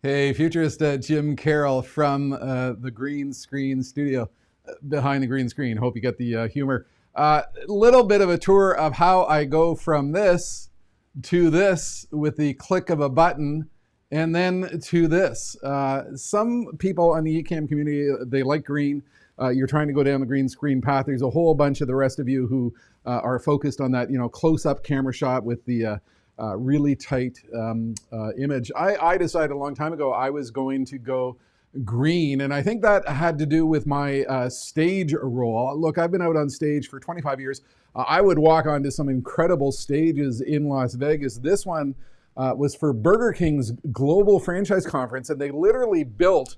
Hey, Futurist Jim Carroll from the green screen studio behind the green screen. Hope you get the humor. Little bit of a tour of how I go from this to this with the click of a button and then to this. Some people on the Ecamm community, they like green. You're trying to go down the green screen path. There's a whole bunch of the rest of you who are focused on that, close-up camera shot with the really tight image. I decided a long time ago I was going to go green, and I think that had to do with my stage role. Look, I've been out on stage for 25 years. I would walk onto some incredible stages in Las Vegas. This one was for Burger King's Global Franchise Conference, and they literally built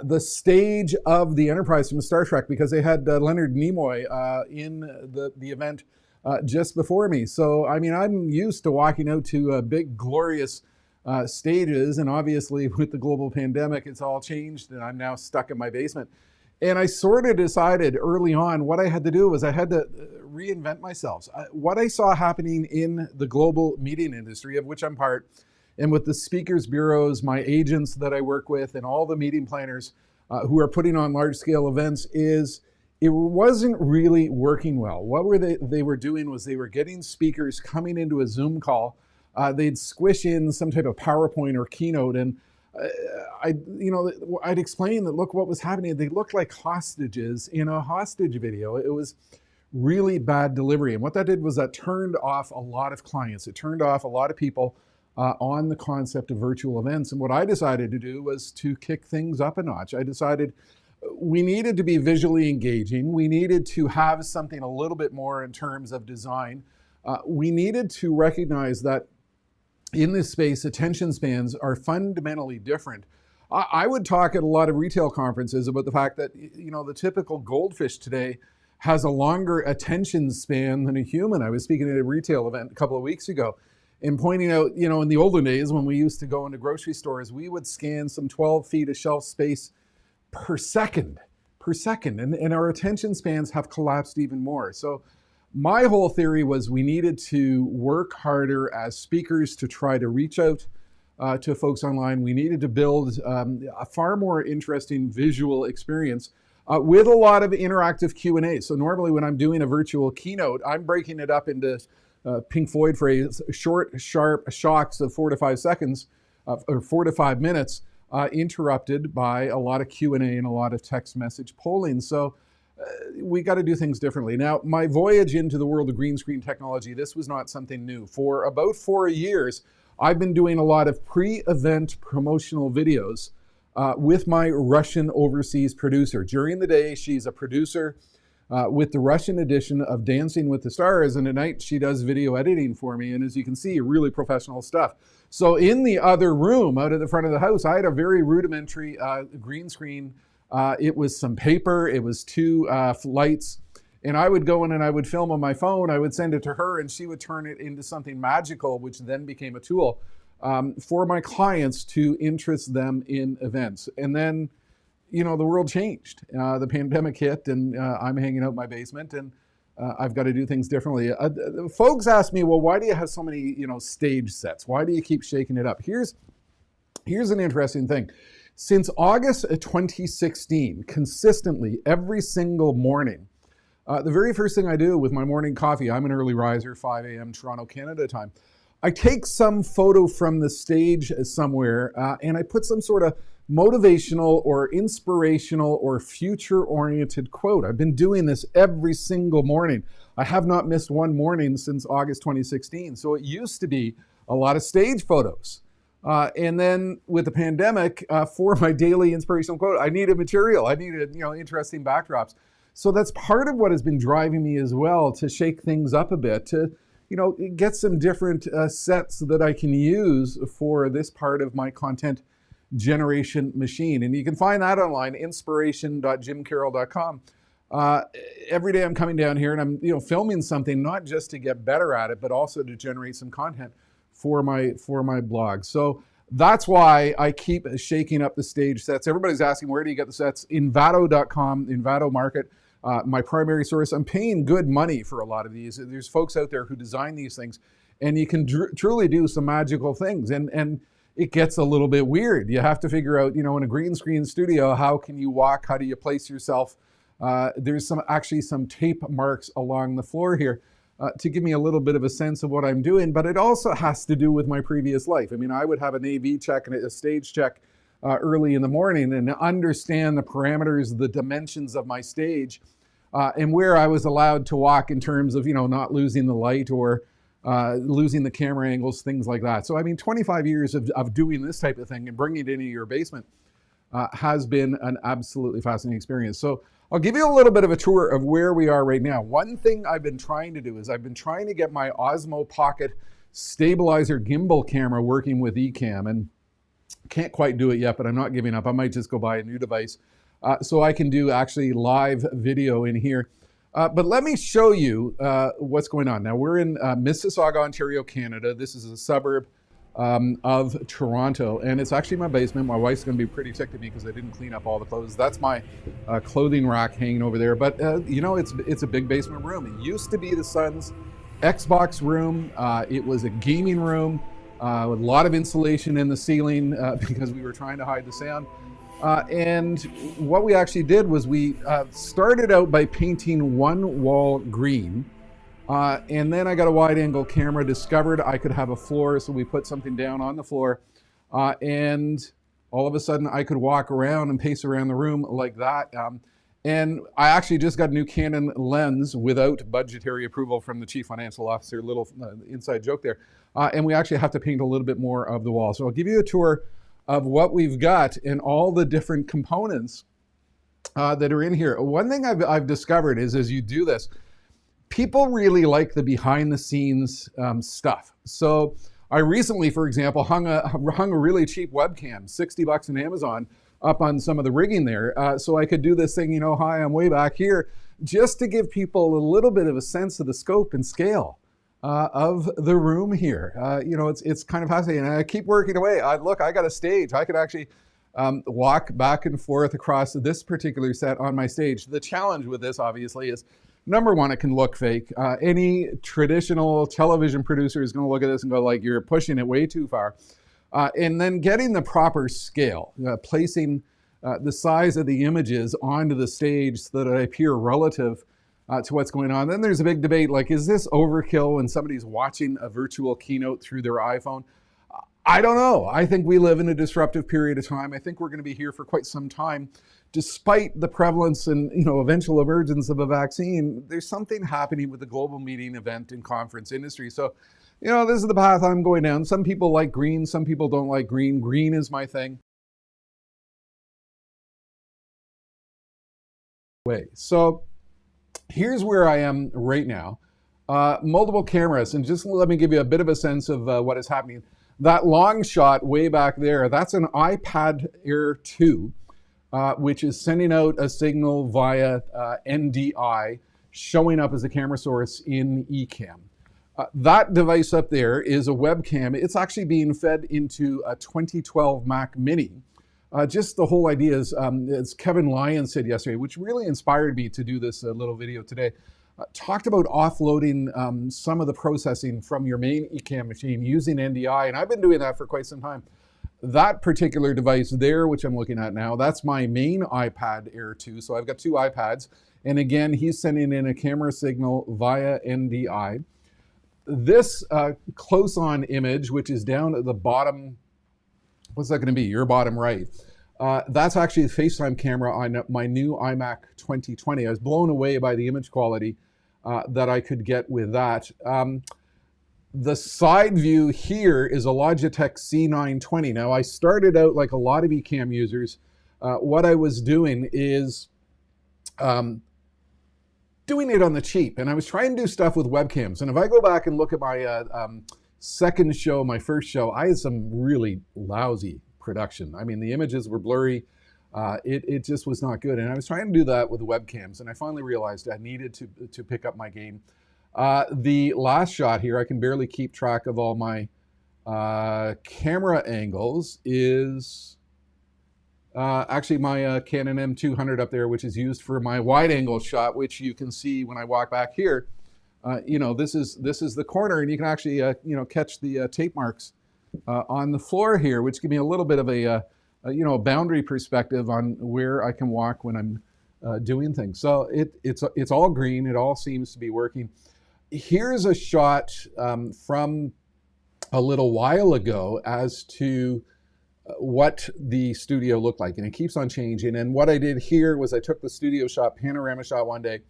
the stage of the Enterprise from Star Trek because they had Leonard Nimoy in the event just before me. So, I mean, I'm used to walking out to big, glorious stages, and obviously with the global pandemic, it's all changed, and I'm now stuck in my basement. And I sort of decided early on what I had to do was I had to reinvent myself. What I saw happening in the global meeting industry, of which I'm part, and with the speakers bureaus, my agents that I work with, and all the meeting planners who are putting on large-scale events is it wasn't really working well. What they were doing was they were getting speakers coming into a Zoom call. They'd squish in some type of PowerPoint or keynote, and I'd explain that, look, what was happening. They looked like hostages in a hostage video. It was really bad delivery. And what that did was that turned off a lot of clients. It turned off a lot of people on the concept of virtual events. And what I decided to do was to kick things up a notch. I decided we needed to be visually engaging. We needed to have something a little bit more in terms of design. We needed to recognize that in this space, attention spans are fundamentally different. I would talk at a lot of retail conferences about the fact that, the typical goldfish today has a longer attention span than a human. I was speaking at a retail event a couple of weeks ago and pointing out, in the olden days when we used to go into grocery stores, we would scan some 12 feet of shelf space per second. And our attention spans have collapsed even more. So my whole theory was we needed to work harder as speakers to try to reach out to folks online. We needed to build a far more interesting visual experience with a lot of interactive Q&A. So normally when I'm doing a virtual keynote, I'm breaking it up into Pink Floyd phrase, short, sharp shocks of 4 to 5 seconds, or 4 to 5 minutes, interrupted by a lot of Q&A and a lot of text message polling. So we got to do things differently. Now, my voyage into the world of green screen technology, this was not something new. For about 4 years, I've been doing a lot of pre-event promotional videos with my Russian overseas producer. During the day, she's a producer with the Russian edition of Dancing with the Stars, and at night she does video editing for me, and as you can see, really professional stuff. So in the other room, out at the front of the house, I had a very rudimentary green screen. It was some paper, it was 2 lights, and I would go in and I would film on my phone, I would send it to her, and she would turn it into something magical, which then became a tool for my clients to interest them in events. And then, the world changed. The pandemic hit, and I'm hanging out in my basement, and I've got to do things differently. Folks ask me, well, why do you have so many, stage sets? Why do you keep shaking it up? Here's an interesting thing. Since August 2016, consistently, every single morning, the very first thing I do with my morning coffee, I'm an early riser, 5 a.m. Toronto, Canada time, I take some photo from the stage somewhere, and I put some sort of motivational or inspirational or future-oriented quote. I've been doing this every single morning. I have not missed one morning since August 2016. So it used to be a lot of stage photos. And then with the pandemic, for my daily inspirational quote, I needed material. I needed, interesting backdrops. So that's part of what has been driving me as well, to shake things up a bit, to, get some different sets that I can use for this part of my content generation machine. And you can find that online, inspiration.jimcarroll.com. Every day I'm coming down here and I'm, filming something, not just to get better at it, but also to generate some content for my blog. So that's why I keep shaking up the stage sets. Everybody's asking, where do you get the sets? Envato.com, Envato Market, my primary source. I'm paying good money for a lot of these. There's folks out there who design these things, and you can truly do some magical things. And it gets a little bit weird. You have to figure out, you know, in a green screen studio, how can you walk? How do you place yourself? There's actually some tape marks along the floor here to give me a little bit of a sense of what I'm doing, but it also has to do with my previous life. I mean, I would have an AV check and a stage check early in the morning and understand the parameters, the dimensions of my stage, and where I was allowed to walk in terms of, you know, not losing the light or losing the camera angles, things like that. So, I mean, 25 years of doing this type of thing and bringing it into your basement has been an absolutely fascinating experience. So I'll give you a little bit of a tour of where we are right now. One thing I've been trying to do is I've been trying to get my Osmo Pocket stabilizer gimbal camera working with Ecamm, and can't quite do it yet, but I'm not giving up. I might just go buy a new device so I can do actually live video in here. But let me show you what's going on. Now we're in Mississauga, Ontario, Canada. This is a suburb of Toronto, and it's actually my basement. My wife's going to be pretty ticked at me because I didn't clean up all the clothes. That's my clothing rack hanging over there. But you know, it's a big basement room. It used to be the son's Xbox room. It was a gaming room with a lot of insulation in the ceiling because we were trying to hide the sound. And what we actually did was we started out by painting one wall green. And then I got a wide angle camera, discovered I could have a floor, so we put something down on the floor. And all of a sudden I could walk around and pace around the room like that. And I actually just got a new Canon lens without budgetary approval from the chief financial officer, little inside joke there. And we actually have to paint a little bit more of the wall. So I'll give you a tour of what we've got and all the different components that are in here. One thing I've discovered is as you do this, people really like the behind the scenes stuff. So I recently, for example, hung a really cheap webcam, 60 bucks on Amazon, up on some of the rigging there. So I could do this thing, you know, hi, I'm way back here, just to give people a little bit of a sense of the scope and scale of the room here. You know, it's kind of fascinating. And I keep working away. Look, I got a stage. I could actually walk back and forth across this particular set on my stage. The challenge with this, obviously, is number one, it can look fake. Any traditional television producer is going to look at this and go like, you're pushing it way too far. And then getting the proper scale, placing the size of the images onto the stage so that I appear relative to what's going on. Then there's a big debate, like, is this overkill when somebody's watching a virtual keynote through their iPhone? I don't know. I think we live in a disruptive period of time. I think we're going to be here for quite some time. Despite the prevalence and, you know, eventual emergence of a vaccine, there's something happening with the global meeting, event, and conference industry. So, you know, this is the path I'm going down. Some people like green, some people don't like green. Green is my thing. So here's where I am right now. Multiple cameras, and just let me give you a bit of a sense of what is happening. That long shot way back there, that's an iPad Air 2. Which is sending out a signal via NDI, showing up as a camera source in Ecamm. That device up there is a webcam. It's actually being fed into a 2012 Mac Mini. Just the whole idea is, as Kevin Lyon said yesterday, which really inspired me to do this little video today, talked about offloading some of the processing from your main Ecamm machine using NDI, and I've been doing that for quite some time. That particular device there, which I'm looking at now, that's my main iPad Air 2. So I've got two iPads. And again, he's sending in a camera signal via NDI. This close-on image, which is down at the bottom, what's that going to be? Your bottom right. That's actually the FaceTime camera on my new iMac 2020. I was blown away by the image quality that I could get with that. The side view here is a Logitech C920. Now, I started out like a lot of Ecamm users. What I was doing is doing it on the cheap, and I was trying to do stuff with webcams. And if I go back and look at my second show, my first show, I had some really lousy production. I mean, the images were blurry. It just was not good. And I was trying to do that with webcams, and I finally realized I needed to pick up my game. The last shot here, I can barely keep track of all my camera angles, is actually my Canon M200 up there, which is used for my wide angle shot, which you can see when I walk back here. You know, this is the corner, and you can actually you know, catch the tape marks on the floor here, which give me a little bit of a a boundary perspective on where I can walk when I'm doing things. So it's all green. It all seems to be working. Here's a shot from a little while ago as to what the studio looked like, and it keeps on changing. And what I did here was I took the studio shot, panorama shot one day,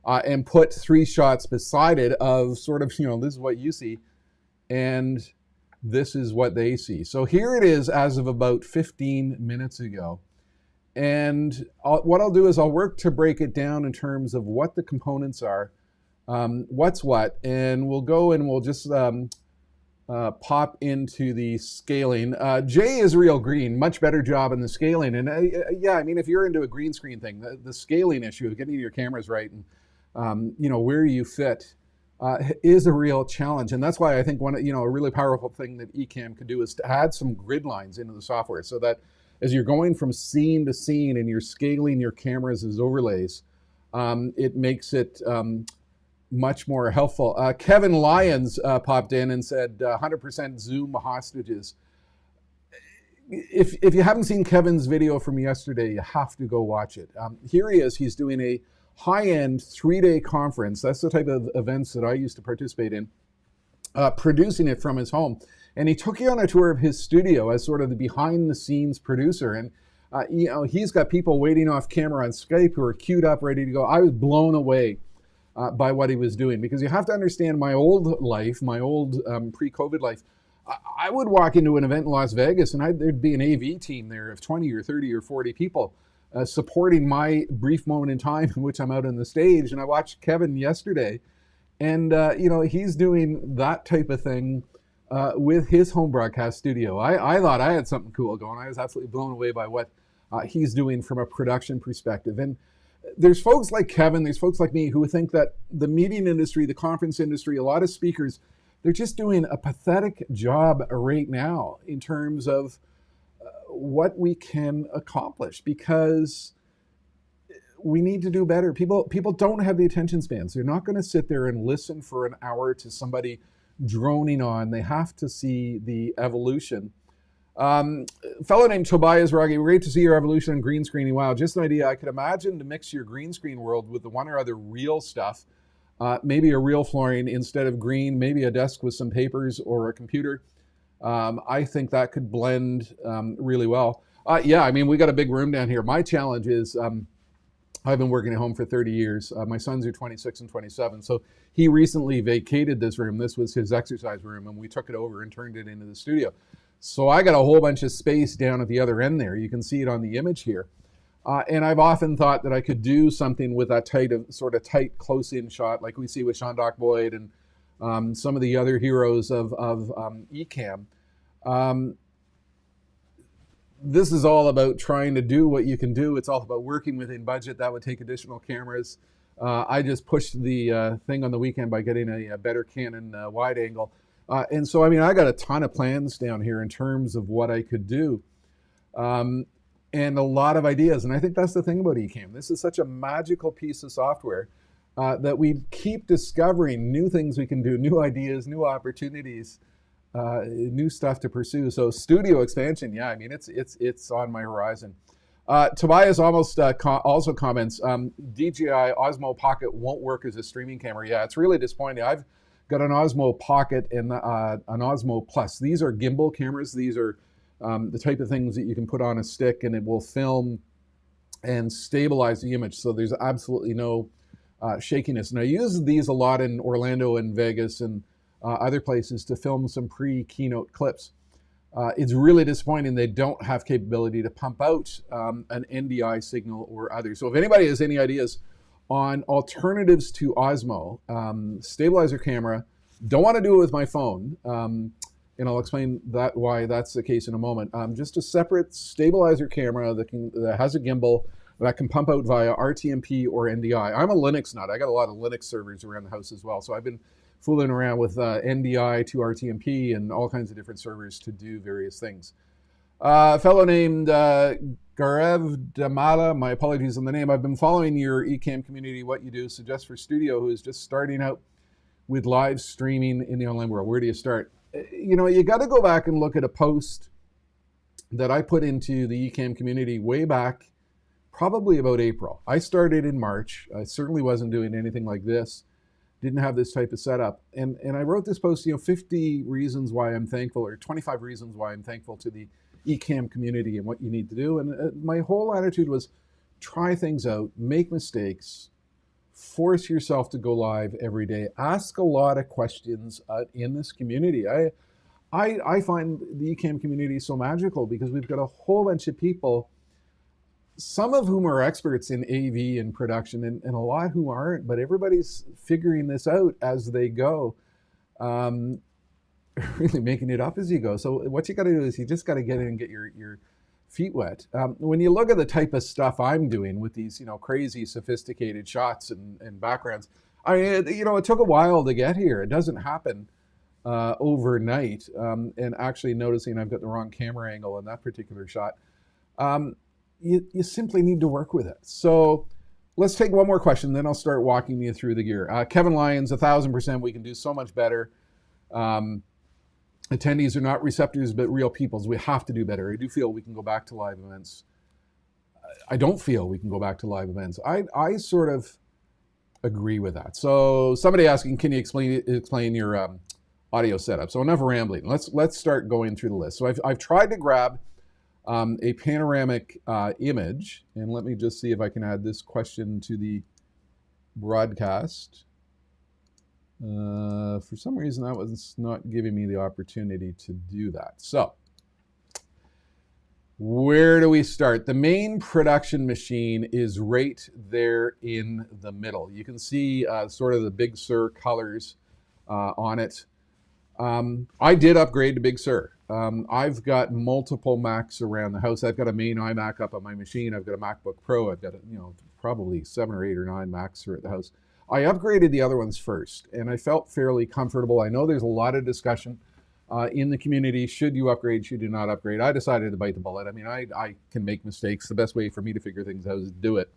and put 3 shots beside it of sort of, this is what you see, and this is what they see. So here it is as of about 15 minutes ago. And what I'll do is I'll work to break it down in terms of what the components are, what's what, and we'll go and we'll just pop into the scaling. Jay is real green, much better job in the scaling. And yeah, I mean, if you're into a green screen thing, the scaling issue of getting your cameras right and where you fit is a real challenge. And that's why I think a really powerful thing that Ecamm could do is to add some grid lines into the software so that as you're going from scene to scene and you're scaling your cameras as overlays, it makes it much more helpful. Kevin Lyons popped in and said 100% Zoom hostages. If you haven't seen Kevin's video from yesterday, you have to go watch it. Here he is. He's doing a high-end 3-day conference. That's the type of events that I used to participate in, producing it from his home. And he took you on a tour of his studio as sort of the behind-the-scenes producer. And he's got people waiting off camera on Skype who are queued up, ready to go. I was blown away by what he was doing, because you have to understand my old life, my old pre-COVID life. I would walk into an event in Las Vegas and there'd be an AV team there of 20 or 30 or 40 people supporting my brief moment in time in which I'm out on the stage. And I watched Kevin yesterday, and he's doing that type of thing with his home broadcast studio. I thought I had something cool going. I was absolutely blown away by what he's doing from a production perspective. And there's folks like Kevin, there's folks like me who think that the meeting industry, the conference industry, a lot of speakers, they're just doing a pathetic job right now in terms of what we can accomplish, because we need to do better. People don't have the attention spans. They're not going to sit there and listen for an hour to somebody droning on. They have to see the evolution. Fellow named Tobias Rogge, great to see your evolution in green screening. Wow, just an idea. I could imagine to mix your green screen world with the one or other real stuff. Maybe a real flooring instead of green, maybe a desk with some papers or a computer. I think that could blend really well. Yeah, I mean, we got a big room down here. My challenge is I've been working at home for 30 years. My sons are 26 and 27. So he recently vacated this room. This was his exercise room, and we took it over and turned it into the studio. So I got a whole bunch of space down at the other end there. You can see it on the image here. And I've often thought that I could do something with that sort of tight close-in shot like we see with Sean Doc Boyd and some of the other heroes of Ecamm. This is all about trying to do what you can do. It's all about working within budget. That would take additional cameras. I just pushed the thing on the weekend by getting a better Canon wide angle. And so, I mean, I got a ton of plans down here in terms of what I could do. And a lot of ideas. And I think that's the thing about Ecamm. This is such a magical piece of software that we keep discovering new things we can do, new ideas, new opportunities, new stuff to pursue. So studio expansion, yeah, I mean, it's on my horizon. Tobias also comments, DJI Osmo Pocket won't work as a streaming camera. Yeah, it's really disappointing. I've got an Osmo Pocket and an Osmo Plus. These are gimbal cameras. These are the type of things that you can put on a stick and it will film and stabilize the image. So there's absolutely no shakiness. And I use these a lot in Orlando and Vegas and other places to film some pre-keynote clips. It's really disappointing they don't have capability to pump out an NDI signal or other. So if anybody has any ideas on alternatives to Osmo, stabilizer camera, don't want to do it with my phone, and I'll explain why that's the case in a moment. Just a separate stabilizer camera that has a gimbal that can pump out via RTMP or NDI. I'm a Linux nut. I got a lot of Linux servers around the house as well. So I've been fooling around with NDI to RTMP and all kinds of different servers to do various things. A fellow named Garev Damala, my apologies on the name. I've been following your Ecamm community, what you do, suggest for studio who is just starting out with live streaming in the online world. Where do you start? you know, you got to go back and look at a post that I put into the Ecamm community way back, probably about April. I started in March. I certainly wasn't doing anything like this. Didn't have this type of setup. And I wrote this post, you know, 50 reasons why I'm thankful, or 25 reasons why I'm thankful to the Ecamm community and what you need to do. And my whole attitude was try things out, make mistakes, force yourself to go live every day, ask a lot of questions in this community. I find the Ecamm community so magical because we've got a whole bunch of people, some of whom are experts in AV and production, and a lot who aren't, but everybody's figuring this out as they go, really making it up as you go. So what you got to do is you just got to get in and get your feet wet. When you look at the type of stuff I'm doing with these, you know, crazy sophisticated shots and backgrounds, you know, it took a while to get here. It doesn't happen overnight. And actually noticing I've got the wrong camera angle in that particular shot. You simply need to work with it. So let's take one more question, then I'll start walking you through the gear. Kevin Lyons, 1,000%, we can do so much better. Attendees are not receptors, but real peoples. We have to do better. I do feel we can go back to live events. I don't feel we can go back to live events. I sort of agree with that. So somebody asking, can you explain your audio setup? So enough rambling. Let's start going through the list. So I've tried to grab a panoramic image, and let me just see if I can add this question to the broadcast. For some reason that was not giving me the opportunity to do that. So where do we start? The main production machine is right there in the middle. You can see sort of the Big Sur colors on it. I did upgrade to Big Sur. I've got multiple Macs around the house. I've got a main iMac up on my machine. I've got a MacBook Pro. I've got, you know, probably 7 or 8 or 9 Macs here at the house. I upgraded the other ones first, and I felt fairly comfortable. I know there's a lot of discussion in the community. Should you upgrade? Should you not upgrade? I decided to bite the bullet. I mean, I can make mistakes. The best way for me to figure things out is do it,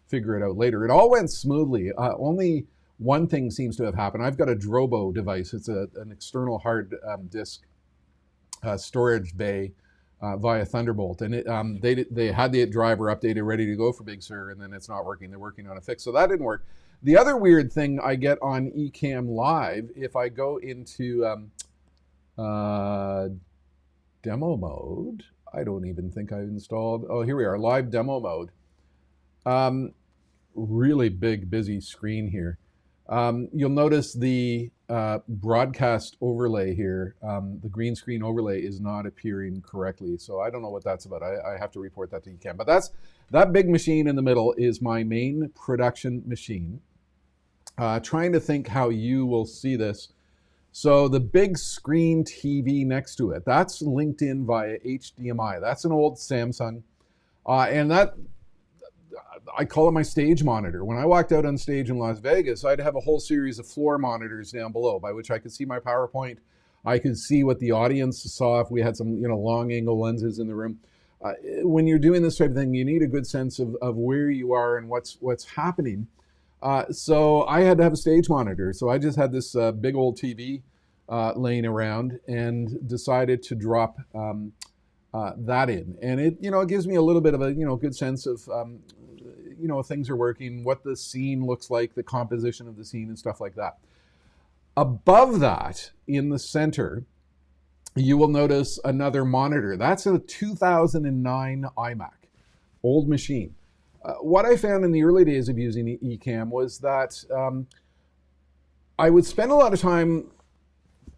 figure it out later. It all went smoothly. Only one thing seems to have happened. I've got a Drobo device. It's an external hard disk storage bay via Thunderbolt, and they had the driver updated, ready to go for Big Sur, and then it's not working. They're working on a fix, so that didn't work. The other weird thing I get on EcammLive, if I go into demo mode, I don't even think I've installed. Oh, here we are, live demo mode. Really big, busy screen here. You'll notice the broadcast overlay here, the green screen overlay is not appearing correctly. So I don't know what that's about. I have to report that to Ecamm. But that big machine in the middle is my main production machine. Trying to think how you will see this. So the big screen TV next to it, that's linked in via HDMI. That's an old Samsung. And that, I call it my stage monitor. When I walked out on stage in Las Vegas, I'd have a whole series of floor monitors down below by which I could see my PowerPoint. I could see what the audience saw if we had some, you know, long angle lenses in the room. When you're doing this type of thing, you need a good sense of where you are and what's happening. So I had to have a stage monitor. So I just had this big old TV laying around and decided to drop that in. And it, you know, it gives me a little bit of a, you know, good sense of, you know, things are working, what the scene looks like, the composition of the scene and stuff like that. Above that, in the center, you will notice another monitor. That's a 2009 iMac, old machine. What I found in the early days of using Ecamm was that I would spend a lot of time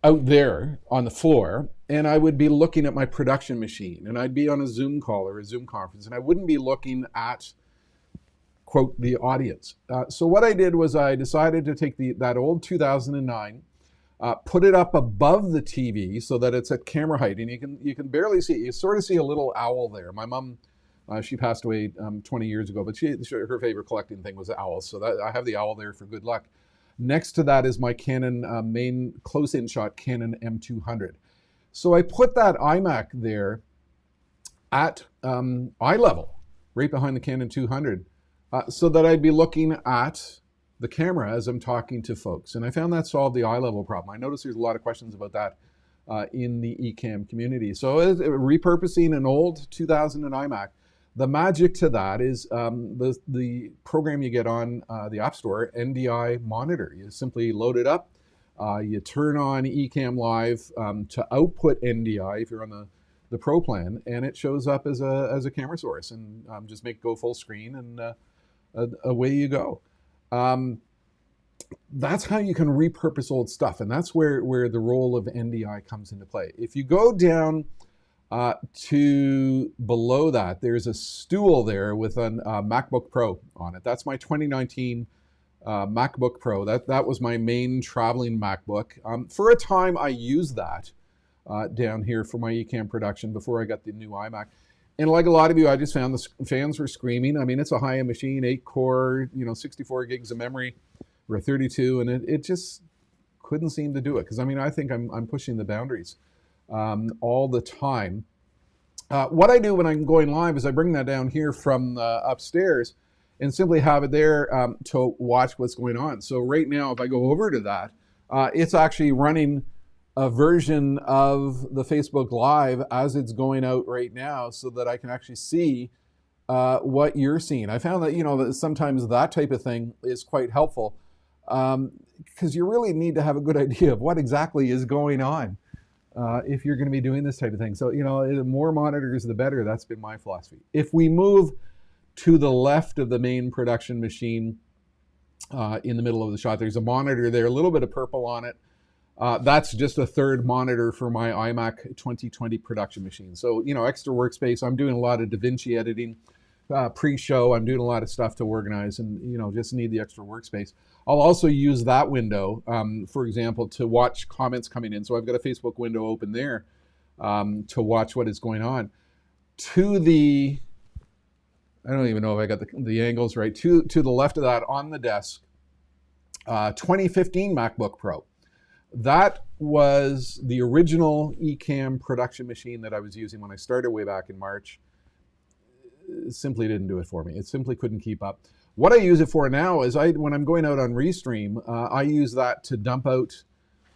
out there on the floor, and I would be looking at my production machine, and I'd be on a Zoom call or a Zoom conference, and I wouldn't be looking at, quote, the audience. So what I did was I decided to take that old 2009, put it up above the TV so that it's at camera height, and you can barely see it. You sort of see a little owl there. My mom, she passed away 20 years ago, but her favorite collecting thing was owls, so I have the owl there for good luck. Next to that is my Canon main close-in shot Canon M200. So I put that iMac there at eye level, right behind the Canon 200, so that I'd be looking at the camera as I'm talking to folks. And I found that solved the eye level problem. I noticed there's a lot of questions about that in the Ecamm community. So repurposing an old 2000 iMac, the magic to that is the program you get on the App Store, NDI Monitor. You simply load it up, you turn on EcammLive to output NDI if you're on the Pro plan, and it shows up as a camera source, and just go full screen, and away you go. That's how you can repurpose old stuff, and that's where the role of NDI comes into play. If you go down to below that, there's a stool there with a MacBook Pro on it. That's my 2019 MacBook Pro. That was my main traveling MacBook. For a time, I used that down here for my Ecamm production before I got the new iMac. And like a lot of you, I just found the fans were screaming. I mean, it's a high-end machine, 8-core, 64 gigs of memory, or 32, and it just couldn't seem to do it. Because I mean, I think I'm pushing the boundaries all the time. What I do when I'm going live is I bring that down here from upstairs and simply have it there to watch what's going on. So right now, if I go over to that, it's actually running a version of the Facebook Live as it's going out right now, so that I can actually see what you're seeing. I found that, that sometimes that type of thing is quite helpful, because you really need to have a good idea of what exactly is going on if you're going to be doing this type of thing. So, the more monitors, the better. That's been my philosophy. If we move to the left of the main production machine in the middle of the shot, there's a monitor there, a little bit of purple on it. That's just a third monitor for my iMac 2020 production machine. So, extra workspace. I'm doing a lot of DaVinci editing, pre-show. I'm doing a lot of stuff to organize, and, just need the extra workspace. I'll also use that window, for example, to watch comments coming in. So I've got a Facebook window open there to watch what is going on. To the, I don't even know if I got the angles right, to the left of that on the desk, 2015 MacBook Pro. That was the original Ecamm production machine that I was using when I started way back in March. It simply didn't do it for me. It simply couldn't keep up. What I use it for now is when I'm going out on Restream, I use that to dump out,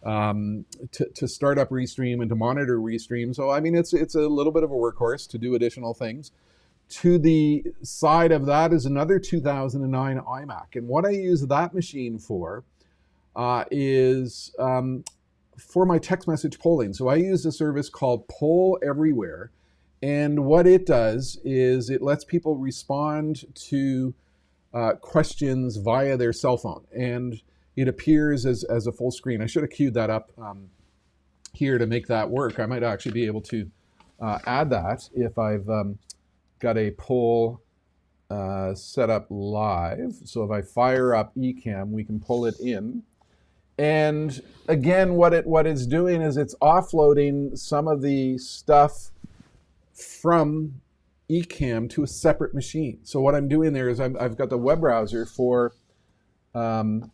to start up Restream and to monitor Restream. So, I mean, it's a little bit of a workhorse to do additional things. To the side of that is another 2009 iMac. And what I use that machine for is for my text message polling. So I use a service called Poll Everywhere. And what it does is it lets people respond to questions via their cell phone. And it appears as a full screen. I should have queued that up here to make that work. I might actually be able to add that if I've got a poll set up live. So if I fire up Ecamm, we can pull it in. And again, what it's doing is it's offloading some of the stuff from Ecamm to a separate machine. So what I'm doing there is I've got the web browser for, I've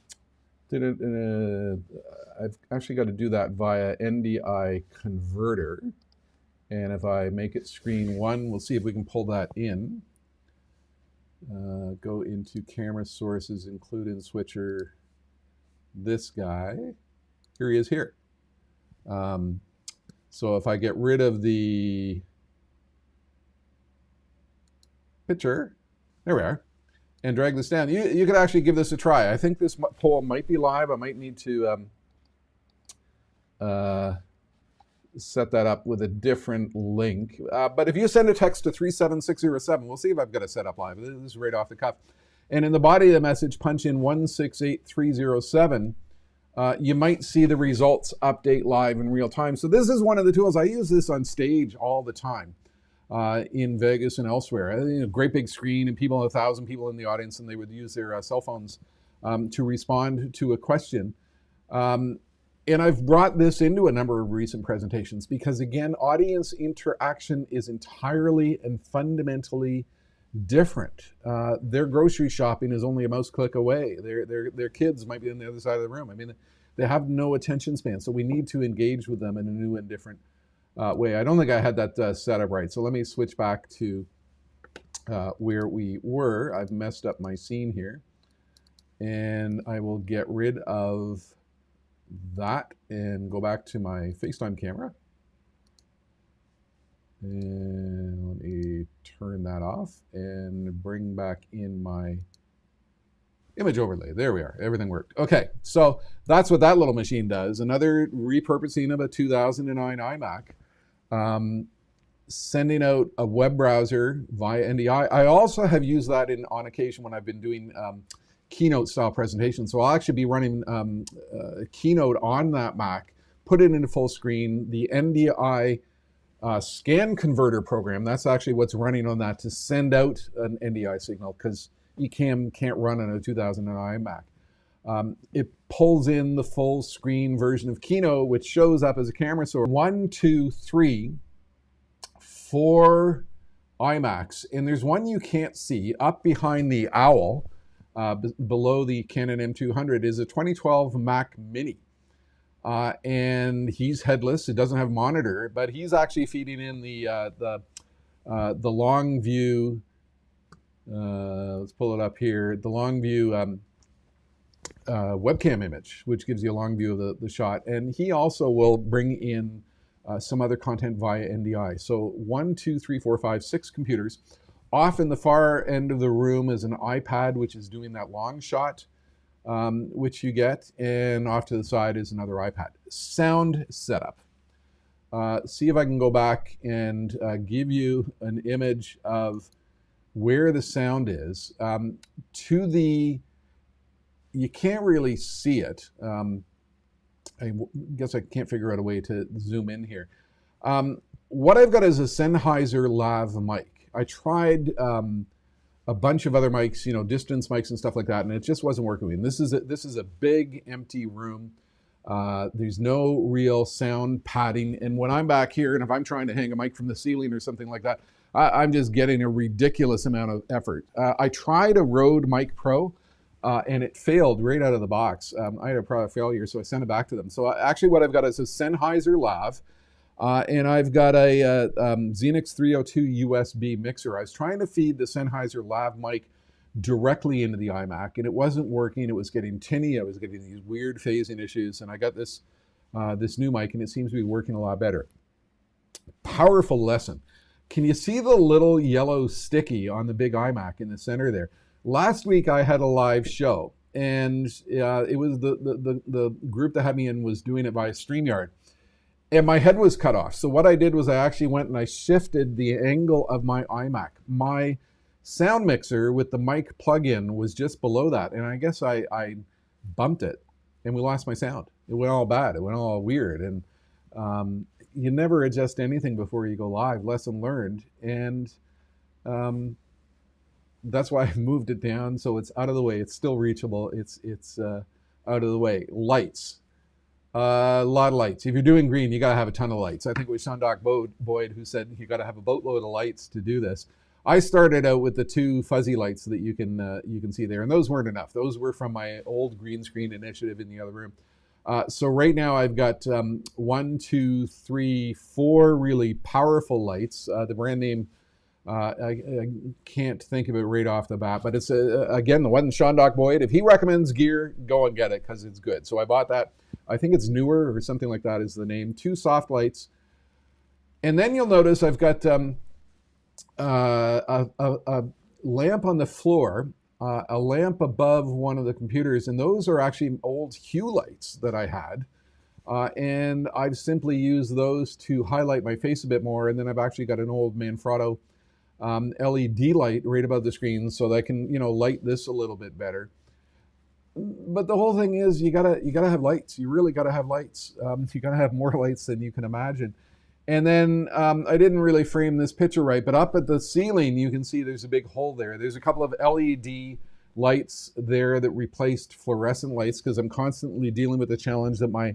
actually got to do that via NDI converter. And if I make it screen 1, we'll see if we can pull that in. Go into camera sources, include in switcher this guy. Here he is here. So if I get rid of the picture, there we are, and drag this down, you could actually give this a try. I think this poll might be live. I might need to set that up with a different link. But if you send a text to 37607, we'll see if I've got it set up live. This is right off the cuff. And in the body of the message, punch in 168307. You might see the results update live in real time. So this is one of the tools. I use this on stage all the time in Vegas and elsewhere. Great big screen, and 1,000 people in the audience, and they would use their cell phones to respond to a question. And I've brought this into a number of recent presentations because, again, audience interaction is entirely and fundamentally different. Their grocery shopping is only a mouse click away. Their kids might be on the other side of the room. I mean, they have no attention span, so we need to engage with them in a new and different way. I don't think I had that set up right, so let me switch back to where we were. I've messed up my scene here, and I will get rid of that and go back to my FaceTime camera. And let me turn that off and bring back in my image overlay. There we are. Everything worked. Okay, so that's what that little machine does. Another repurposing of a 2009 iMac, sending out a web browser via NDI. I also have used that on occasion when I've been doing Keynote style presentations. So I'll actually be running Keynote on that Mac, put it into full screen. The NDI scan converter program, that's actually what's running on that to send out an NDI signal, because Ecamm can't run on a 2009 Mac. It pulls in the full screen version of Keynote, which shows up as a camera source. 1, 2, 3, 4 iMacs, and there's one you can't see up behind the owl, below the Canon M200 is a 2012 Mac Mini. And he's headless. It doesn't have a monitor, but he's actually feeding in the long view. Let's pull it up here. The long view webcam image, which gives you a long view of the shot. And he also will bring in some other content via NDI. So 1, 2, 3, 4, 5, 6 computers. Off in the far end of the room is an iPad, which is doing that long shot, which you get, and off to the side is another iPad. Sound setup. See if I can go back and give you an image of where the sound is. You can't really see it. I guess I can't figure out a way to zoom in here. What I've got is a Sennheiser Lav mic. I tried a bunch of other mics, distance mics and stuff like that, and it just wasn't working with me. And this is a big empty room. There's no real sound padding. And when I'm back here, and if I'm trying to hang a mic from the ceiling or something like that, I'm just getting a ridiculous amount of effort. I tried a Rode Mic Pro, and it failed right out of the box. I had a product failure, so I sent it back to them. So actually what I've got is a Sennheiser Lav, and I've got a Xenix 302 USB mixer. I was trying to feed the Sennheiser Lav mic directly into the iMac, and it wasn't working. It was getting tinny. I was getting these weird phasing issues, and I got this new mic, and it seems to be working a lot better. Powerful lesson. Can you see the little yellow sticky on the big iMac in the center there? Last week I had a live show, and it was the group that had me in was doing it via StreamYard. And my head was cut off. So what I did was I actually went and I shifted the angle of my iMac. My sound mixer with the mic plug-in was just below that. And I guess I bumped it and we lost my sound. It went all bad. It went all weird. And you never adjust anything before you go live. Lesson learned. And that's why I moved it down so it's out of the way. It's still reachable. It's out of the way. Lights. A lot of lights. If you're doing green, you got to have a ton of lights. I think it was Sean Doc Boyd who said you got to have a boatload of lights to do this. I started out with the 2 fuzzy lights that you can see there, and those weren't enough. Those were from my old green screen initiative in the other room. So right now I've got 1, 2, 3, 4 really powerful lights. The brand name, I can't think of it right off the bat, but it's again the one Sean Doc Boyd. If he recommends gear, go and get it because it's good. So I bought that. I think it's Newer or something like that is the name. 2 soft lights. And then you'll notice I've got a lamp on the floor, a lamp above one of the computers, and those are actually old Hue lights that I had. And I've simply used those to highlight my face a bit more, and then I've actually got an old Manfrotto LED light right above the screen so that I can, light this a little bit better. But the whole thing is you gotta have lights. You really gotta have lights. You gotta have more lights than you can imagine. And then I didn't really frame this picture right, but up at the ceiling you can see there's a big hole there. There's a couple of LED lights there that replaced fluorescent lights because I'm constantly dealing with the challenge that my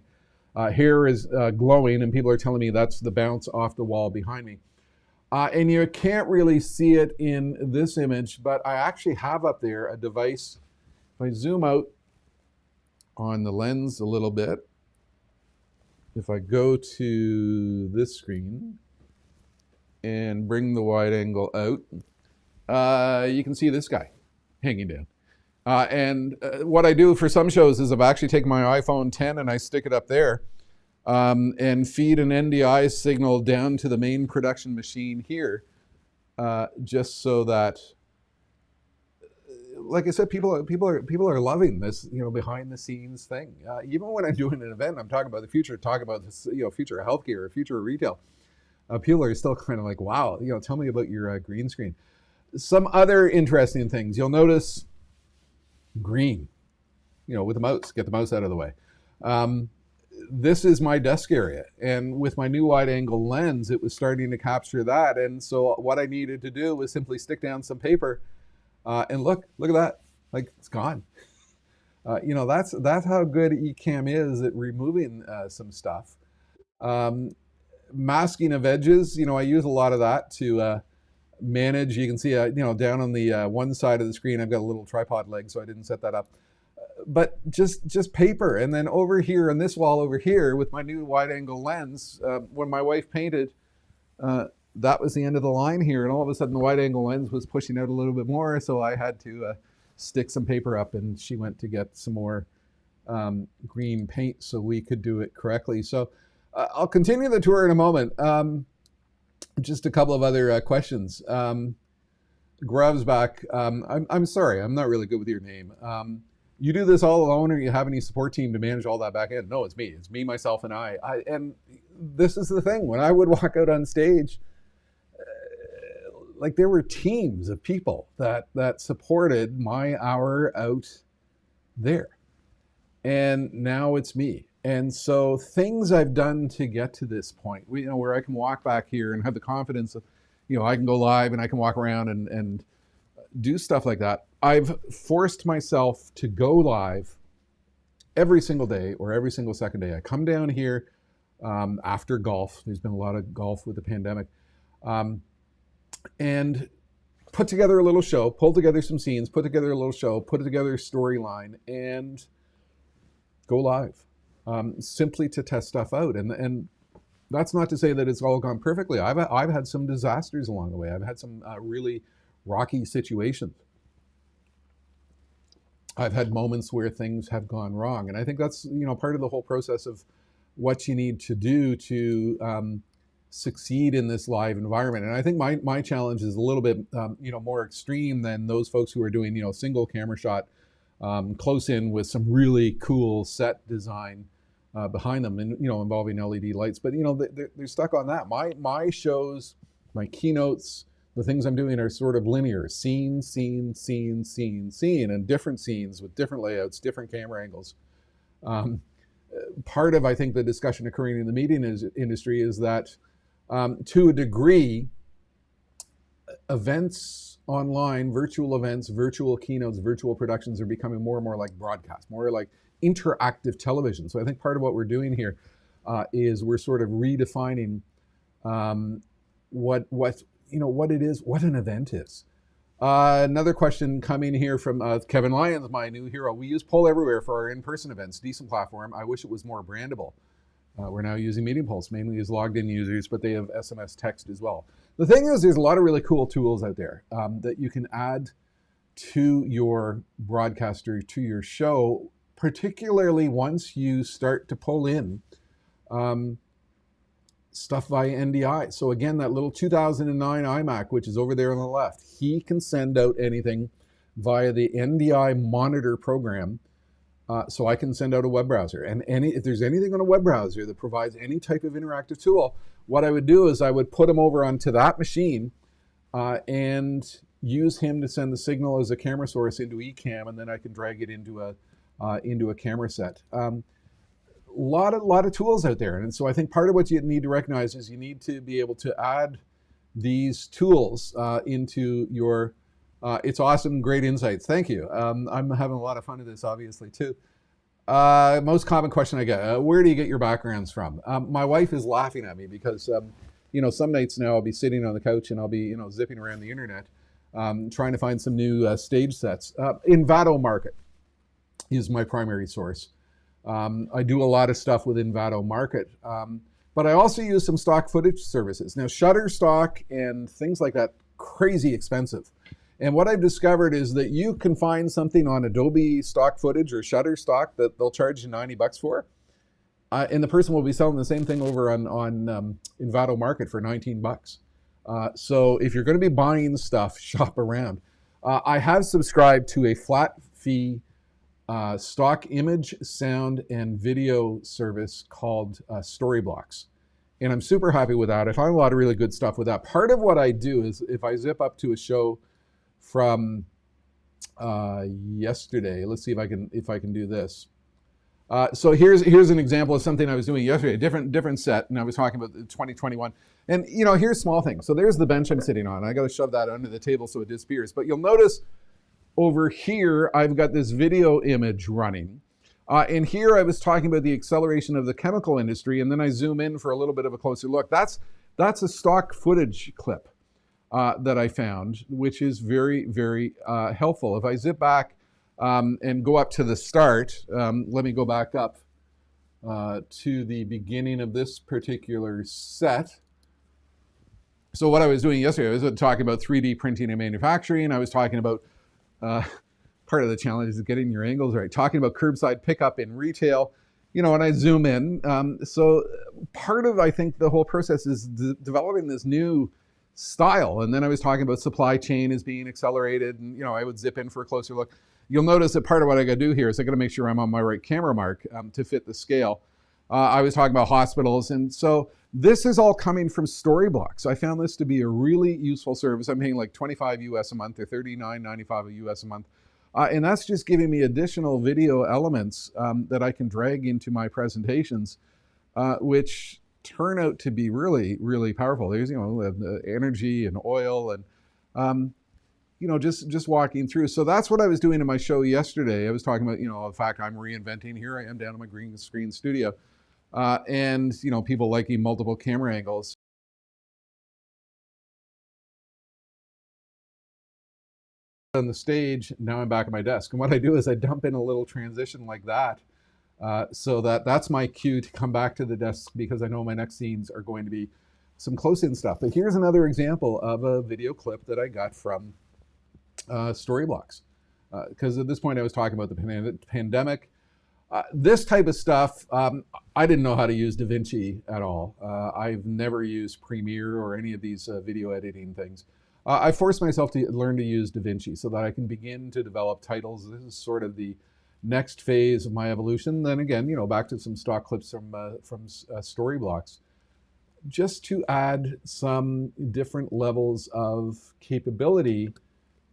hair is glowing, and people are telling me that's the bounce off the wall behind me. And you can't really see it in this image, but I actually have up there a device. If I zoom out on the lens a little bit, if I go to this screen and bring the wide angle out, you can see this guy hanging down. What I do for some shows is I've actually taken my iPhone 10 and I stick it up there and feed an NDI signal down to the main production machine here, just so that, like I said, people are loving this, behind the scenes thing. Even when I'm doing an event, I'm talking about the future, talking about this, future of healthcare or future of retail. People are still kind of like, wow, tell me about your green screen. Some other interesting things you'll notice: green, with the mouse. Get the mouse out of the way. This is my desk area, and with my new wide-angle lens, it was starting to capture that. And so what I needed to do was simply stick down some paper, and look at that, like it's gone. That's how good Ecamm is at removing some stuff. Masking of edges, I use a lot of that to manage. You can see, down on the one side of the screen, I've got a little tripod leg, so I didn't set that up. But just paper. And then over here on this wall over here with my new wide angle lens, when my wife painted, that was the end of the line here. And all of a sudden the wide angle lens was pushing out a little bit more. So I had to stick some paper up, and she went to get some more green paint so we could do it correctly. So I'll continue the tour in a moment. Just a couple of other questions. Grav's back. I'm sorry, I'm not really good with your name. You do this all alone, or you have any support team to manage all that back end? No, it's me. It's me, myself, and I. And this is the thing. When I would walk out on stage, like there were teams of people that supported my hour out there. And now it's me. And so things I've done to get to this point, where I can walk back here and have the confidence of, I can go live and I can walk around and do stuff like that. I've forced myself to go live every single day or every single second day. I come down here after golf. There's been a lot of golf with the pandemic. And put together a little show, pull together some scenes, put together a little show, put together a storyline, and go live. Simply to test stuff out. And that's not to say that it's all gone perfectly. I've had some disasters along the way. I've had some really rocky situations. I've had moments where things have gone wrong. And I think that's, part of the whole process of what you need to do to succeed in this live environment. And I think my challenge is a little bit, more extreme than those folks who are doing, single camera shot, close in with some really cool set design behind them, and involving LED lights. But they're stuck on that. My shows, my keynotes, the things I'm doing are sort of linear: scene, scene, scene, scene, scene, and different scenes with different layouts, different camera angles. Part of, I think, the discussion occurring in the media industry is that, to a degree, events online, virtual events, virtual keynotes, virtual productions are becoming more and more like broadcast, more like interactive television. So I think part of what we're doing here is we're sort of redefining what it is, what an event is. Another question coming here from Kevin Lyons, my new hero. We use Poll Everywhere for our in-person events. Decent platform. I wish it was more brandable. We're now using Meeting Pulse, mainly as logged in users, but they have SMS text as well. The thing is, there's a lot of really cool tools out there that you can add to your broadcaster, to your show, particularly once you start to pull in stuff via NDI. So again, that little 2009 iMac, which is over there on the left, he can send out anything via the NDI monitor program. So I can send out a web browser. And if there's anything on a web browser that provides any type of interactive tool, what I would do is I would put him over onto that machine and use him to send the signal as a camera source into Ecamm, and then I can drag it into a camera set. Lot of tools out there. And so I think part of what you need to recognize is you need to be able to add these tools into your, it's awesome, great insights. Thank you. I'm having a lot of fun with this, obviously, too. Most common question I get, where do you get your backgrounds from? My wife is laughing at me because, some nights now I'll be sitting on the couch and I'll be, zipping around the internet, trying to find some new stage sets. Envato Market is my primary source. I do a lot of stuff with Envato Market, but I also use some stock footage services. Now, Shutterstock and things like that, crazy expensive. And what I've discovered is that you can find something on Adobe stock footage or Shutterstock that they'll charge you 90 bucks for. And the person will be selling the same thing over on Envato Market for 19 bucks. So if you're going to be buying stuff, shop around. I have subscribed to a flat fee stock image, sound, and video service called Storyblocks. And I'm super happy with that. I find a lot of really good stuff with that. Part of what I do is if I zip up to a show from yesterday, let's see if I can do this. So here's an example of something I was doing yesterday, different set, and I was talking about 2021. And here's small things. So there's the bench I'm sitting on. I got to shove that under the table so it disappears. But you'll notice over here I've got this video image running. And here I was talking about the acceleration of the chemical industry, and then I zoom in for a little bit of a closer look. That's a stock footage clip that I found, which is very, very helpful. If I zip back and go up to the start, let me go back up to the beginning of this particular set. So what I was doing yesterday, I was talking about 3D printing and manufacturing. I was talking about part of the challenge is getting your angles right. Talking about curbside pickup in retail, and I zoom in. So part of, I think, the whole process is developing this new style. And then I was talking about supply chain is being accelerated, and I would zip in for a closer look. You'll notice that part of what I got to do here is I got to make sure I'm on my right camera mark to fit the scale. I was talking about hospitals, and so this is all coming from Storyblocks. I found this to be a really useful service. I'm paying like 25 US a month or 39.95 US a month. And that's just giving me additional video elements that I can drag into my presentations, which turn out to be really, really powerful. There's, the energy and oil and, just walking through. So that's what I was doing in my show yesterday. I was talking about, the fact I'm reinventing. Here I am down in my green screen studio. And, people liking multiple camera angles. On the stage, now I'm back at my desk. And what I do is I dump in a little transition like that. So that's my cue to come back to the desk because I know my next scenes are going to be some close-in stuff. But here's another example of a video clip that I got from Storyblocks. Because at this point I was talking about the pandemic. This type of stuff, I didn't know how to use DaVinci at all. I've never used Premiere or any of these video editing things. I forced myself to learn to use DaVinci so that I can begin to develop titles. This is sort of the next phase of my evolution. Then again, back to some stock clips from Storyblocks, just to add some different levels of capability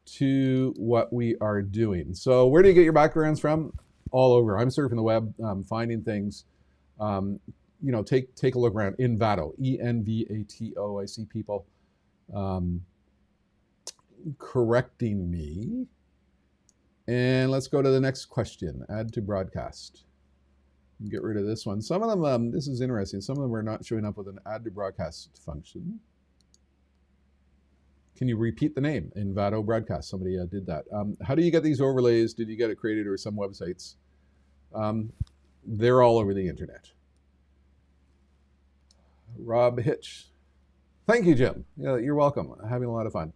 to what we are doing. So where do you get your backgrounds from? All over. I'm surfing the web, finding things. Take a look around. Envato, E-N-V-A-T-O. I see people correcting me. And let's go to the next question. Add to broadcast. Get rid of this one. Some of them, this is interesting. Some of them are not showing up with an add to broadcast function. Can you repeat the name? Envato Broadcast. Somebody did that. How do you get these overlays? Did you get it created or some websites? They're all over the internet. Rob Hitch. Thank you, Jim. Yeah, you're welcome. Having a lot of fun.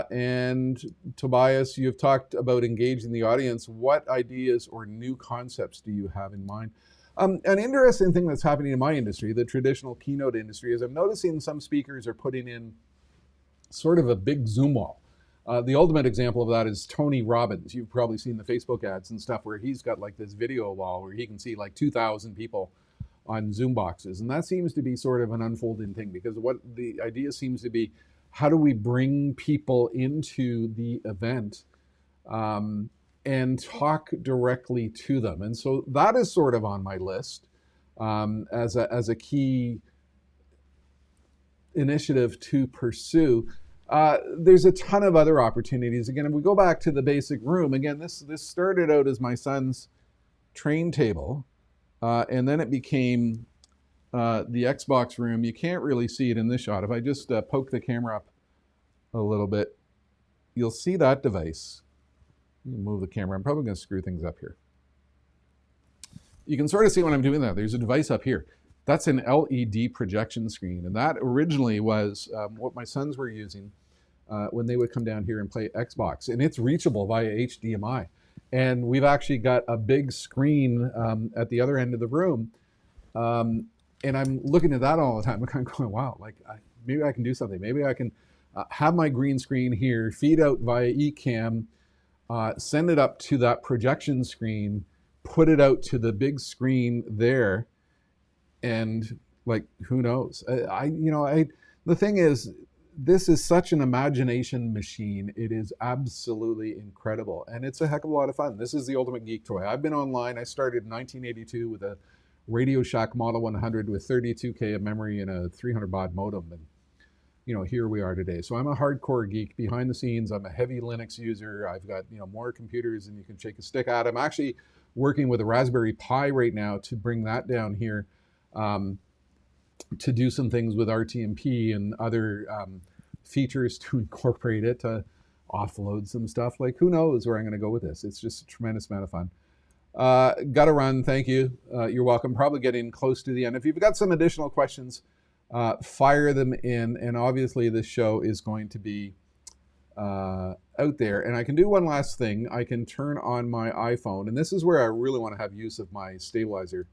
And Tobias, you've talked about engaging the audience. What ideas or new concepts do you have in mind? An interesting thing that's happening in my industry, the traditional keynote industry, is I'm noticing some speakers are putting in sort of a big Zoom wall. The ultimate example of that is Tony Robbins. You've probably seen the Facebook ads and stuff where he's got like this video wall where he can see like 2,000 people on Zoom boxes. And that seems to be sort of an unfolding thing because what the idea seems to be, how do we bring people into the event and talk directly to them? And so that is sort of on my list as a key initiative to pursue. There's a ton of other opportunities. Again, if we go back to the basic room, again, this started out as my son's train table, and then it became the Xbox room. You can't really see it in this shot. If I just poke the camera up a little bit, you'll see that device. Move the camera. I'm probably going to screw things up here. You can sort of see what I'm doing there. There's a device up here. That's an LED projection screen, and that originally was what my sons were using when they would come down here and play Xbox. And it's reachable via HDMI. And we've actually got a big screen at the other end of the room. And I'm looking at that all the time. I'm kind of going, wow, like maybe I can do something. Maybe I can have my green screen here, feed out via Ecamm, send it up to that projection screen, put it out to the big screen there, and like, who knows? The thing is, this is such an imagination machine. It is absolutely incredible. And it's a heck of a lot of fun. This is the ultimate geek toy. I've been online. I started in 1982 with a Radio Shack Model 100 with 32K of memory and a 300 baud modem. And, you know, here we are today. So I'm a hardcore geek behind the scenes. I'm a heavy Linux user. I've got, you know, more computers than you can shake a stick at. I'm actually working with a Raspberry Pi right now to bring that down here to do some things with RTMP and other features to incorporate it, to offload some stuff. Like, who knows where I'm going to go with this? It's just a tremendous amount of fun. Gotta run. Thank you. You're welcome. Probably getting close to the end. If you've got some additional questions, fire them in. And obviously this show is going to be out there. And I can do one last thing. I can turn on my iPhone. And this is where I really want to have use of my stabilizer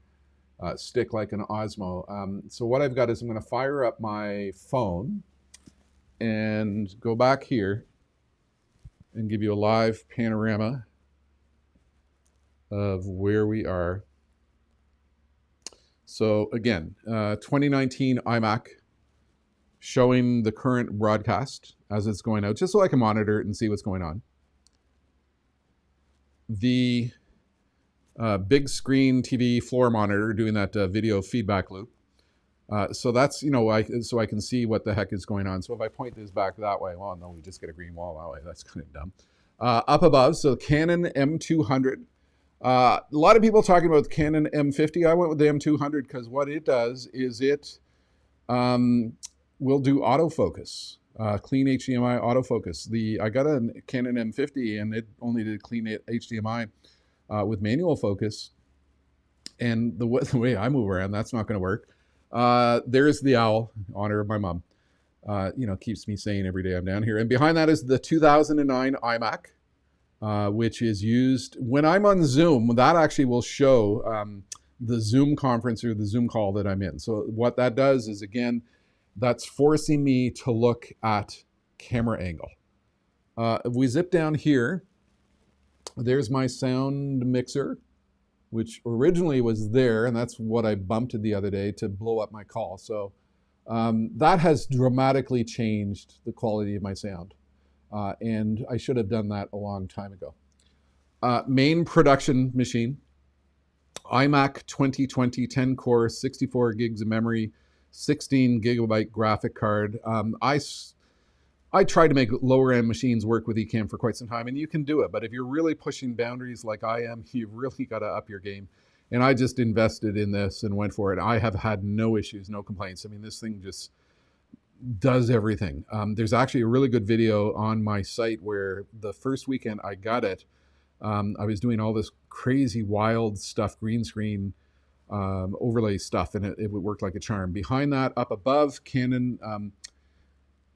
stick like an Osmo. So what I've got is I'm going to fire up my phone and go back here and give you a live panorama of where we are. So again, 2019 iMac showing the current broadcast as it's going out, just so I can monitor it and see what's going on. The big screen TV floor monitor doing that video feedback loop. So that's, you know, so I can see what the heck is going on. So if I point this back that way, well, no, we just get a green wall that way. That's kind of dumb. Up above, so Canon M200. A lot of people talking about the Canon M50. I went with the M200 because what it does is it will do autofocus, clean HDMI autofocus. I got a Canon M50 and it only did clean HDMI with manual focus. And the way I move around, that's not going to work. There's the owl, in honor of my mom. You know, keeps me sane every day I'm down here. And behind that is the 2009 iMac. Which is used when I'm on Zoom. That actually will show the Zoom conference or the Zoom call that I'm in. So what that does is, again, that's forcing me to look at camera angle. If we zip down here, there's my sound mixer, which originally was there, and that's what I bumped the other day to blow up my call. So that has dramatically changed the quality of my sound. And I should have done that a long time ago. Main production machine, iMac 2020, 10 core, 64 gigs of memory, 16 gigabyte graphic card. I tried to make lower end machines work with Ecamm for quite some time, and you can do it. But if you're really pushing boundaries like I am, you've really got to up your game. And I just invested in this and went for it. I have had no issues, no complaints. I mean, this thing just does everything. There's actually a really good video on my site where the first weekend I got it, I was doing all this crazy wild stuff, green screen overlay stuff, and it would work like a charm. Behind that, up above, Canon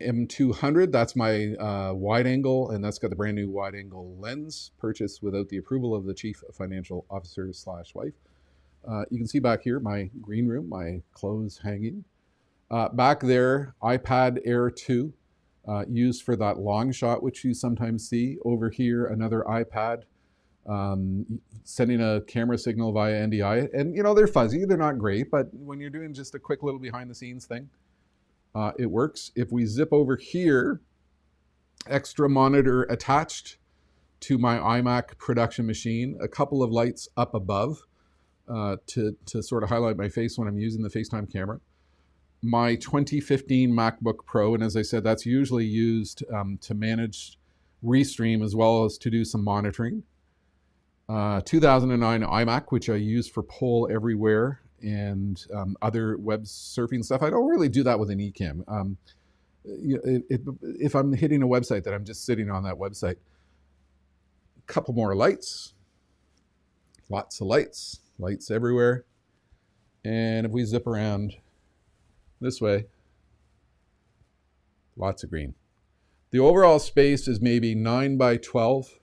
M200, that's my wide angle, and that's got the brand new wide angle lens purchased without the approval of the chief financial officer / wife. You can see back here my green room, my clothes hanging. Back there, iPad Air 2, used for that long shot, which you sometimes see. Over here, another iPad, sending a camera signal via NDI. And, you know, they're fuzzy, they're not great, but when you're doing just a quick little behind the scenes thing, it works. If we zip over here, extra monitor attached to my iMac production machine, a couple of lights up above to sort of highlight my face when I'm using the FaceTime camera. My 2015 MacBook Pro, and as I said, that's usually used to manage Restream as well as to do some monitoring. 2009 iMac, which I use for Poll Everywhere and other web surfing stuff. I don't really do that with an Ecamm. If I'm hitting a website that I'm just sitting on that website, a couple more lights, lots of lights everywhere. And if we zip around this way, lots of green. The overall space is maybe 9 by 12,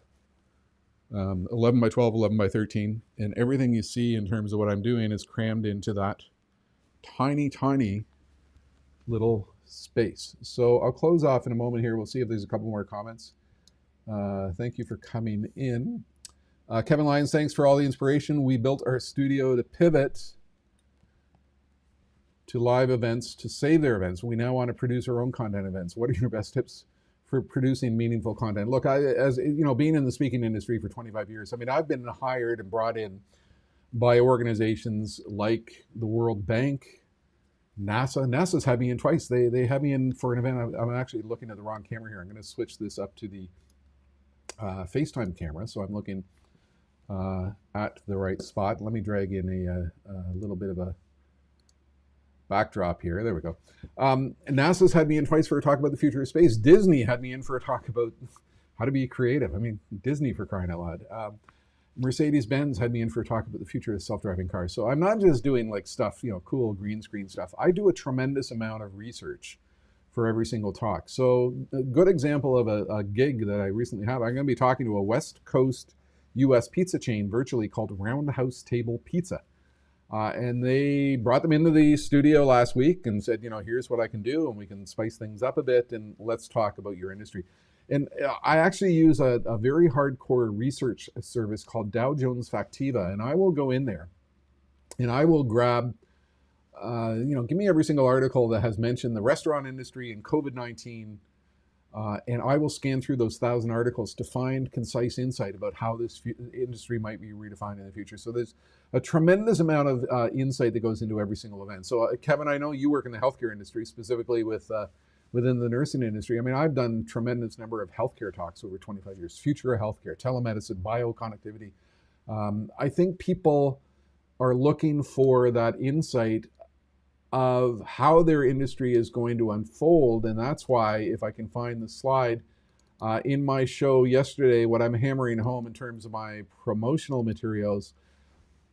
11 by 12, 11 by 13. And everything you see in terms of what I'm doing is crammed into that tiny, tiny little space. So I'll close off in a moment here. We'll see if there's a couple more comments. Thank you for coming in. Kevin Lyons, thanks for all the inspiration. We built our studio to pivot to live events to save their events. We now want to produce our own content events. What are your best tips for producing meaningful content? Look, as you know, being in the speaking industry for 25 years, I mean, I've been hired and brought in by organizations like the World Bank, NASA. NASA's had me in twice. They had me in for an event. I'm actually looking at the wrong camera here. I'm going to switch this up to the FaceTime camera, so I'm looking at the right spot. Let me drag in a little bit of a backdrop here. There we go. NASA's had me in twice for a talk about the future of space. Disney had me in for a talk about how to be creative. I mean, Disney, for crying out loud. Mercedes-Benz had me in for a talk about the future of self-driving cars. So I'm not just doing like stuff, you know, cool green screen stuff. I do a tremendous amount of research for every single talk. So a good example of a gig that I recently have, I'm going to be talking to a West Coast US pizza chain virtually called Roundhouse Table Pizza. And they brought them into the studio last week and said, you know, here's what I can do, and we can spice things up a bit, and let's talk about your industry. And I actually use a very hardcore research service called Dow Jones Factiva, and I will go in there and I will grab, you know, give me every single article that has mentioned the restaurant industry and COVID-19, and I will scan through those 1,000 articles to find concise insight about how this industry might be redefined in the future. So there's a tremendous amount of insight that goes into every single event. So Kevin, I know you work in the healthcare industry, specifically with within the nursing industry. I mean, I've done tremendous number of healthcare talks over 25 years, future of healthcare, telemedicine, bioconnectivity. I think people are looking for that insight of how their industry is going to unfold. And that's why, if I can find the slide, in my show yesterday, what I'm hammering home in terms of my promotional materials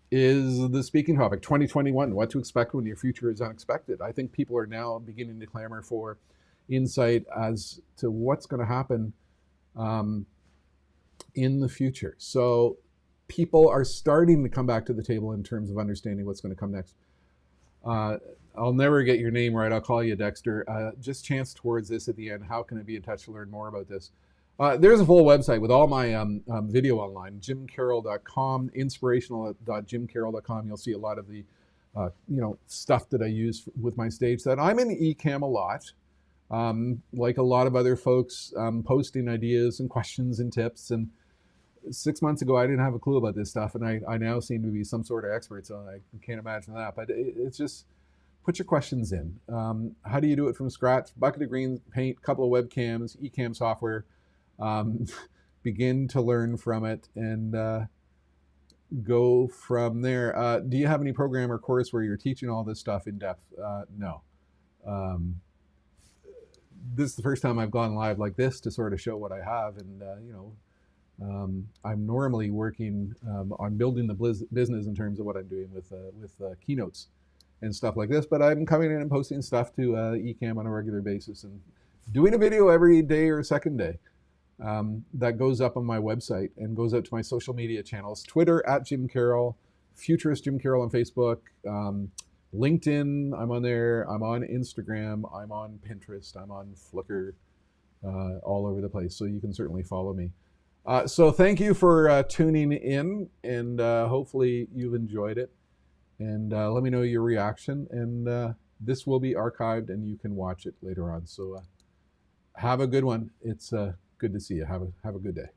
is the speaking topic, 2021, what to expect when your future is unexpected. I think people are now beginning to clamor for insight as to what's going to happen in the future. So people are starting to come back to the table in terms of understanding what's going to come next. I'll never get your name right. I'll call you Dexter. Just chance towards this at the end. How can I be in touch to learn more about this? There's a full website with all my video online, jimcarroll.com, inspirational.jimcarroll.com. You'll see a lot of the you know, stuff that I use with my stage set. I'm in Ecamm a lot. Like a lot of other folks, posting ideas and questions and tips. And 6 months ago, I didn't have a clue about this stuff, and I now seem to be some sort of expert, so I can't imagine that. But it's just, put your questions in. How do you do it from scratch? Bucket of green paint, couple of webcams, Ecamm software. Begin to learn from it and go from there. Do you have any program or course where you're teaching all this stuff in depth? No. This is the first time I've gone live like this to sort of show what I have, and you know, I'm normally working on building the business in terms of what I'm doing with keynotes and stuff like this, but I'm coming in and posting stuff to Ecamm on a regular basis and doing a video every day or second day that goes up on my website and goes out to my social media channels, Twitter @JimCarroll, Futurist Jim Carroll on Facebook, LinkedIn, I'm on there, I'm on Instagram, I'm on Pinterest, I'm on Flickr, all over the place. So you can certainly follow me. So thank you for tuning in, and hopefully you've enjoyed it. And let me know your reaction. And this will be archived, and you can watch it later on. So have a good one. It's good to see you. Have a good day.